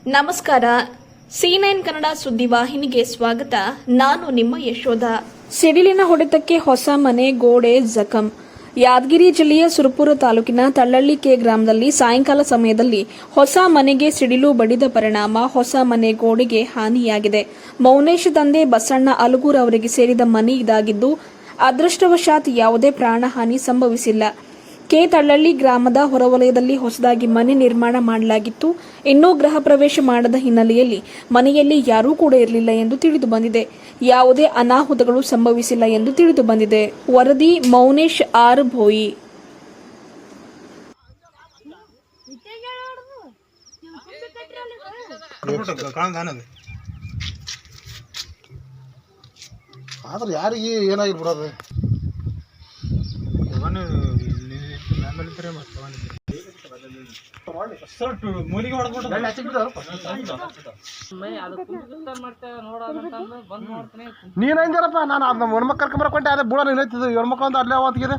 ನಮಸ್ಕಾರ. C9 ಕನ್ನಡ ಸುದ್ದಿವಾಹಿನಿಗೆ ಸ್ವಾಗತ. ನಾನು ನಿಮ್ಮ ಯಶೋಧ. ಸಿಡಿಲಿನ ಹೊಡೆತಕ್ಕೆ ಹೊಸ ಮನೆ ಗೋಡೆ ಜಖಂ. ಯಾದಗಿರಿ ಜಿಲ್ಲೆಯ ಸುರಪುರ ತಾಲೂಕಿನ ತಳ್ಳಳ್ಳಿ ಕೆ ಗ್ರಾಮದಲ್ಲಿ ಸಾಯಂಕಾಲ ಸಮಯದಲ್ಲಿ ಹೊಸ ಮನೆಗೆ ಸಿಡಿಲು ಬಡಿದ ಪರಿಣಾಮ ಹೊಸ ಮನೆ ಗೋಡೆಗೆ ಹಾನಿಯಾಗಿದೆ. ಮೌನೇಶ್ ತಂದೆ ಬಸಣ್ಣ ಅಲಗೂರ್ ಅವರಿಗೆ ಸೇರಿದ ಮನೆ ಇದಾಗಿದ್ದು, ಅದೃಷ್ಟವಶಾತ್ ಯಾವುದೇ ಪ್ರಾಣಹಾನಿ ಸಂಭವಿಸಿಲ್ಲ. ಕೆ ತಳ್ಳಳ್ಳಿ ಗ್ರಾಮದ ಹೊರವಲಯದಲ್ಲಿ ಹೊಸದಾಗಿ ಮನೆ ನಿರ್ಮಾಣ ಮಾಡಲಾಗಿತ್ತು. ಇನ್ನೂ ಗೃಹ ಪ್ರವೇಶ ಮಾಡದ ಹಿನ್ನೆಲೆಯಲ್ಲಿ ಮನೆಯಲ್ಲಿ ಯಾರೂ ಕೂಡ ಇರಲಿಲ್ಲ ಎಂದು ತಿಳಿದು ಬಂದಿದೆ. ಯಾವುದೇ ಅನಾಹುತಗಳು ಸಂಭವಿಸಿಲ್ಲ ಎಂದು ತಿಳಿದು ಬಂದಿದೆ. ವರದಿ ಮೌನೇಶ್ ಆರ್ ಭೋಯಿ. ಆದ್ರೆ ಯಾರಿಗೆ ಏನಾಗಿರ್ಬಿಡೋದು ನೀನ್ ಅಂಜಾರಪ್ಪ. ನಾನು ಅದ್ ಹೆಣ್ಮಕ್ ಕರ್ಕೊಂಬರಕೊಂಡೆ ಅದೇ ಬುಡ ನಿಂತಿದ್ದು ಹೆಣ್ಮಕ್ಳು ಅಂತ ಅಲ್ಲೇ ಅವತ್ತಿಗೆ